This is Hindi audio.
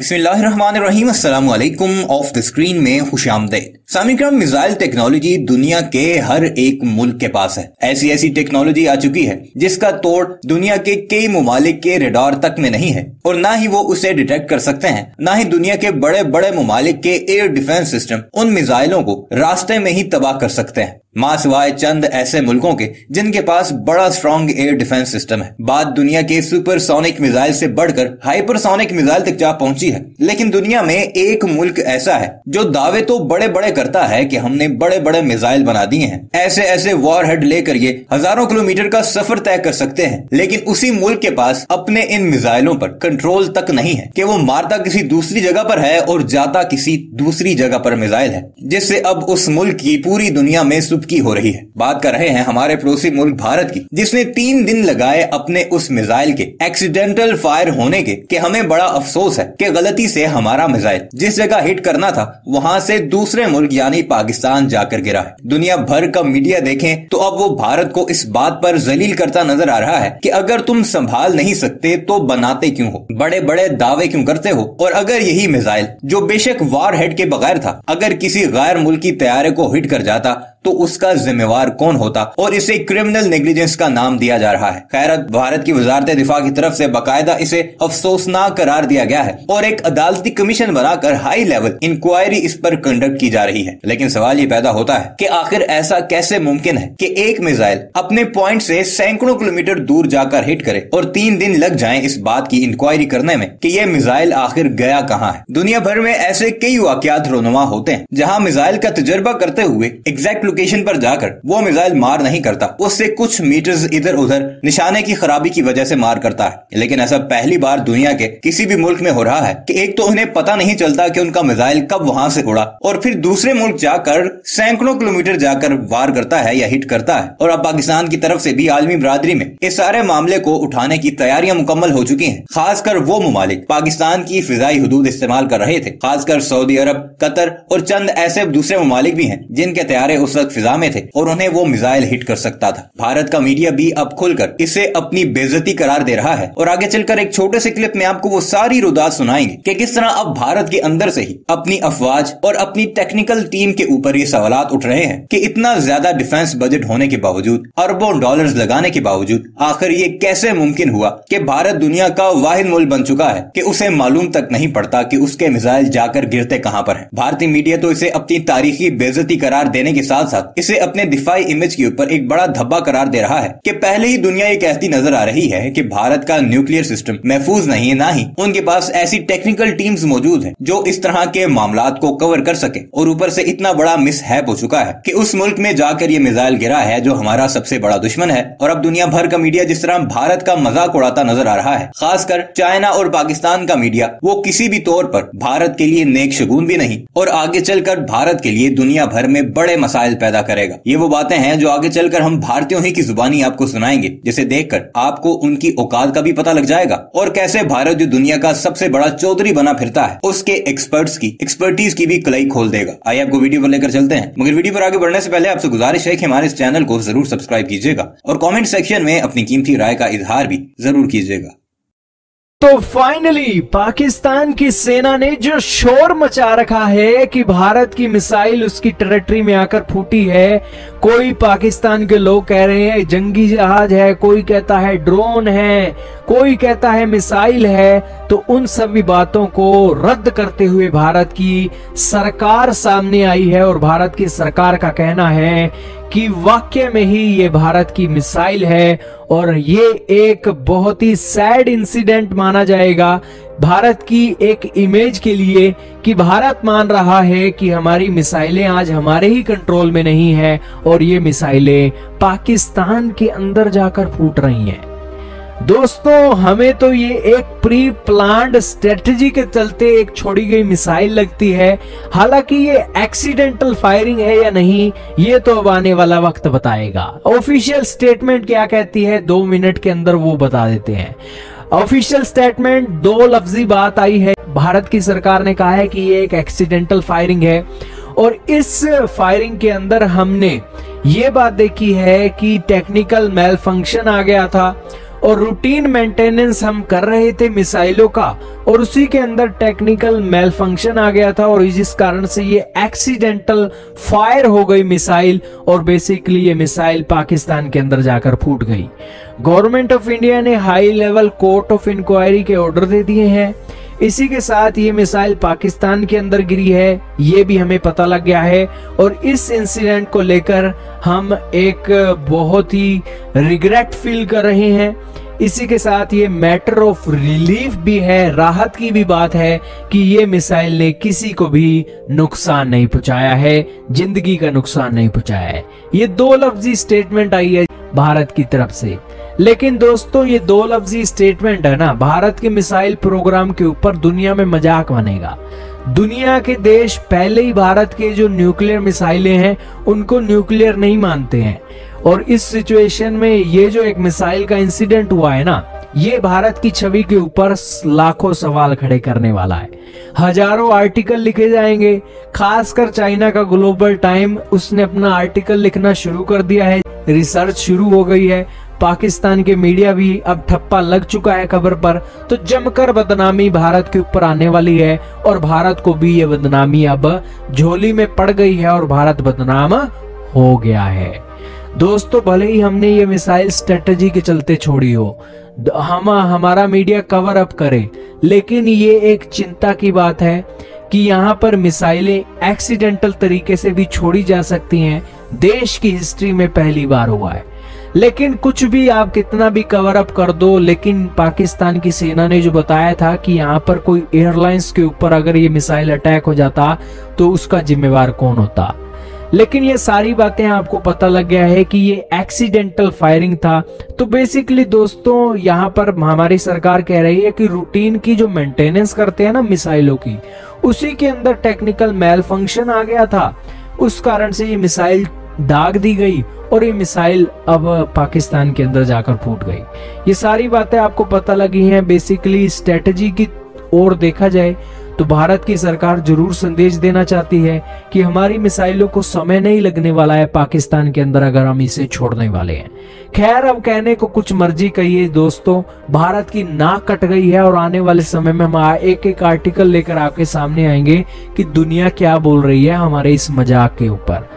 बिस्मिल्लाहिर्रहमानिर्रहीम, अस्सलाम वालेकुम। ऑफ द स्क्रीन में खुशामदीद। सामिक्रम, मिसाइल टेक्नोलॉजी दुनिया के हर एक मुल्क के पास है। ऐसी टेक्नोलॉजी आ चुकी है जिसका तोड़ दुनिया के कई ममालिक के रडार तक में नहीं है और ना ही वो उसे डिटेक्ट कर सकते हैं, ना ही दुनिया के बड़े बड़े ममालिक के एयर डिफेंस सिस्टम उन मिसाइलों को रास्ते में ही तबाह कर सकते हैं, मां सिवाय चंद ऐसे मुल्कों के जिनके पास बड़ा स्ट्रॉन्ग एयर डिफेंस सिस्टम है। बात दुनिया के सुपरसोनिक मिसाइल से बढ़कर हाइपरसोनिक मिसाइल तक जा पहुंची है। लेकिन दुनिया में एक मुल्क ऐसा है जो दावे तो बड़े बड़े करता है कि हमने बड़े बड़े मिसाइल बना दिए हैं, ऐसे वॉरहेड लेकर ये हजारों किलोमीटर का सफर तय कर सकते हैं, लेकिन उसी मुल्क के पास अपने इन मिसाइलों पर कंट्रोल तक नहीं है कि वो मारता किसी दूसरी जगह पर है और जाता किसी दूसरी जगह पर मिसाइल है, जिससे अब उस मुल्क की पूरी दुनिया में की हो रही है। बात कर रहे हैं हमारे पड़ोसी मुल्क भारत की, जिसने 3 दिन लगाए अपने उस मिसाइल के एक्सीडेंटल फायर होने के। कि हमें बड़ा अफसोस है कि गलती से हमारा मिसाइल जिस जगह हिट करना था वहां से दूसरे मुल्क यानी पाकिस्तान जाकर गिरा है। दुनिया भर का मीडिया देखें तो अब वो भारत को इस बात पर जलील करता नजर आ रहा है कि अगर तुम संभाल नहीं सकते तो बनाते क्यों हो, बड़े बड़े दावे क्यों करते हो। और अगर यही मिसाइल जो बेशक वार हेड के बगैर था, अगर किसी गैर मुल्की तैयारे को हिट कर जाता तो उसका जिम्मेवार कौन होता, और इसे क्रिमिनल नेग्लिजेंस का नाम दिया जा रहा है। खैर, भारत की वजारत दिफा की तरफ से बाकायदा इसे अफसोसनाक करार दिया गया है और एक अदालती कमीशन बनाकर हाई लेवल इंक्वायरी इस पर कंडक्ट की जा रही है। लेकिन सवाल ये पैदा होता है कि आखिर ऐसा कैसे मुमकिन है कि एक मिसाइल अपने पॉइंट से सैकड़ों किलोमीटर दूर जाकर हिट करे और 3 दिन लग जाए इस बात की इंक्वायरी करने में कि यह मिसाइल आखिर गया कहां है। दुनिया भर में ऐसे कई वाकयात रोनुमा होते हैं जहां मिसाइल का तजर्बा करते हुए एग्जैक्ट लोकेशन पर जाकर वो मिसाइल मार नहीं करता, उससे कुछ मीटर्स इधर उधर निशाने की खराबी की वजह से मार करता है। लेकिन ऐसा पहली बार दुनिया के किसी भी मुल्क में हो रहा है कि एक तो उन्हें पता नहीं चलता कि उनका मिसाइल कब वहां से उड़ा और फिर दूसरे मुल्क जाकर सैकड़ों किलोमीटर जाकर वार करता है या हिट करता है। और अब पाकिस्तान की तरफ से भी आलमी बरादरी में इस सारे मामले को उठाने की तैयारियां मुकम्मल हो चुकी हैं। खासकर वो ममालिक पाकिस्तान की फिजाई हदूद इस्तेमाल कर रहे थे, खासकर सऊदी अरब, कतर और चंद ऐसे दूसरे ममालिक भी हैं जिनके तैयारे उस वक्त फिजा में थे और उन्हें वो मिसाइल हिट कर सकता था। भारत का मीडिया भी अब खुलकर इसे अपनी बेइज्जती करार दे रहा है और आगे चलकर एक छोटे से क्लिप में आपको वो सारी रुदात सुनाएंगे कि किस तरह अब भारत के अंदर से ही अपनी अफवाज और अपनी टेक्निकल टीम के ऊपर ये सवालात उठ रहे हैं कि इतना ज्यादा डिफेंस बजट होने के बावजूद, अरबों डॉलर्स लगाने के बावजूद आखिर ये कैसे मुमकिन हुआ कि भारत दुनिया का वाहिद मुल्क बन चुका है कि उसे मालूम तक नहीं पड़ता कि उसके मिसाइल जाकर गिरते कहां पर है। भारतीय मीडिया तो इसे अपनी तारीखी बेइज्जती करार देने के साथ साथ इसे अपने दिफाई इमेज के ऊपर एक बड़ा धब्बा करार दे रहा है कि पहले ही दुनिया ये कहती नजर आ रही है कि भारत का न्यूक्लियर सिस्टम महफूज नहीं है, ना ही उनके पास ऐसी टेक्निकल टीम्स मौजूद हैं जो इस तरह के मामलात को कवर कर सके। और ऊपर से इतना बड़ा मिसहैप हो चुका है कि उस मुल्क में जाकर ये मिसाइल गिरा है जो हमारा सबसे बड़ा दुश्मन है। और अब दुनिया भर का मीडिया जिस तरह भारत का मजाक उड़ाता नजर आ रहा है, खासकर चाइना और पाकिस्तान का मीडिया, वो किसी भी तौर पर भारत के लिए नेक शगुन भी नहीं और आगे चलकर भारत के लिए दुनिया भर में बड़े मसाइल पैदा करेगा। ये वो बातें हैं जो आगे चलकर हम भारतीयों ही की जुबानी आपको सुनाएंगे, जिसे देखकर आपको उनकी औकात का भी पता लग जाएगा और कैसे भारत जो दुनिया का सबसे बड़ा चौधरी बना फिरता है उसके एक्सपर्टीज की भी कलाई खोल देगा। आइए आपको वीडियो पर लेकर चलते हैं, मगर वीडियो पर आगे बढ़ने से पहले आपसे गुजारिश है कि हमारे इस चैनल को जरूर सब्सक्राइब कीजिएगा और कमेंट सेक्शन में अपनी कीमती राय का इजहार भी जरूर कीजिएगा। तो फाइनली पाकिस्तान की सेना ने जो शोर मचा रखा है कि भारत की मिसाइल उसकी टेरिटरी में आकर फूटी है, कोई पाकिस्तान के लोग कह रहे हैं जंगी जहाज है, कोई कहता है ड्रोन है, कोई कहता है मिसाइल है, तो उन सभी बातों को रद्द करते हुए भारत की सरकार सामने आई है और भारत की सरकार का कहना है कि वाकई में ही ये भारत की मिसाइल है और ये एक बहुत ही सैड इंसिडेंट माना जाएगा भारत की एक इमेज के लिए कि भारत मान रहा है कि हमारी मिसाइलें आज हमारे ही कंट्रोल में नहीं है और ये मिसाइलें पाकिस्तान के अंदर जाकर फूट रही हैं। दोस्तों, हमें तो ये एक प्री प्लान्ड स्ट्रेटजी के चलते एक छोड़ी गई मिसाइल लगती है। हालांकि ये एक्सीडेंटल फायरिंग है या नहीं, ये तो अब आने वाला वक्त बताएगा। ऑफिशियल स्टेटमेंट क्या कहती है 2 मिनट के अंदर वो बता देते हैं। ऑफिशियल स्टेटमेंट 2 लफ्जी बात आई है। भारत की सरकार ने कहा है कि ये एक एक्सीडेंटल फायरिंग है और इस फायरिंग के अंदर हमने ये बात देखी है कि टेक्निकल मेल फंक्शन आ गया था और रूटीन मेंटेनेंस हम कर रहे थे मिसाइलों का, और उसी के अंदर टेक्निकल मेल फंक्शन आ गया था और जिस कारण से ये एक्सीडेंटल फायर हो गई मिसाइल और बेसिकली ये मिसाइल पाकिस्तान के अंदर जाकर फूट गई। गवर्नमेंट ऑफ इंडिया ने high level court of inquiry के ऑर्डर दे दिए हैं। इसी के साथ ये मिसाइल पाकिस्तान के अंदर गिरी है, ये भी हमें पता लग गया है। और इस इंसिडेंट को लेकर हम एक बहुत ही रिग्रेट फील कर रहे हैं। इसी के साथ ये मैटर ऑफ रिलीफ भी है, राहत की भी बात है कि ये मिसाइल ने किसी को भी नुकसान नहीं पहुंचाया है, जिंदगी का नुकसान नहीं पहुंचाया है। ये दो लफ्जी स्टेटमेंट आई है भारत की तरफ से। लेकिन दोस्तों ये दो लफ्जी स्टेटमेंट है ना, भारत के मिसाइल प्रोग्राम के ऊपर दुनिया में मजाक बनेगा। दुनिया के देश पहले ही भारत के जो न्यूक्लियर मिसाइलें हैं उनको न्यूक्लियर नहीं मानते हैं, और इस सिचुएशन में ये जो एक मिसाइल का इंसिडेंट हुआ है ना, ये भारत की छवि के ऊपर लाखों सवाल खड़े करने वाला है। हजारों आर्टिकल लिखे जाएंगे, खासकर चाइना का ग्लोबल टाइम उसने अपना आर्टिकल लिखना शुरू कर दिया है, रिसर्च शुरू हो गई है। पाकिस्तान के मीडिया भी अब ठप्पा लग चुका है खबर पर, तो जमकर बदनामी भारत के ऊपर आने वाली है और भारत को भी ये बदनामी अब झोली में पड़ गई है और भारत बदनाम हो गया है। दोस्तों भले ही हमने ये मिसाइल स्ट्रेटजी के चलते छोड़ी हो, हमारा मीडिया कवर अप करे, लेकिन ये एक चिंता की बात है कि यहाँ पर मिसाइलें एक्सीडेंटल तरीके से भी छोड़ी जा सकती हैं। देश की हिस्ट्री में पहली बार हुआ है। लेकिन कुछ भी आप कितना भी कवर अप कर दो, लेकिन पाकिस्तान की सेना ने जो बताया था कि यहाँ पर कोई एयरलाइंस के ऊपर अगर ये मिसाइल अटैक हो जाता तो उसका जिम्मेवार कौन होता। लेकिन ये सारी बातें आपको पता लग गया है कि ये एक्सीडेंटल फायरिंग था। तो बेसिकली दोस्तों यहाँ पर हमारी सरकार कह रही है कि रूटीन की जो मेंटेनेंस करते हैं ना मिसाइलों की, उसी के अंदर टेक्निकल मेल फंक्शन आ गया था, उस कारण से ये मिसाइल दाग दी गई और ये मिसाइल अब पाकिस्तान के अंदर जाकर फूट गई। ये सारी बातें आपको पता लगी हैं। बेसिकली स्ट्रेटजी की ओर देखा जाए तो भारत की सरकार जरूर संदेश देना चाहती है कि हमारी मिसाइलों को समय नहीं लगने वाला है पाकिस्तान के अंदर अगर हम इसे छोड़ने वाले हैं। खैर अब कहने को कुछ मर्जी कहिए दोस्तों, भारत की नाक कट गई है और आने वाले समय में हम एक एक आर्टिकल लेकर आपके सामने आएंगे कि दुनिया क्या बोल रही है हमारे इस मजाक के ऊपर।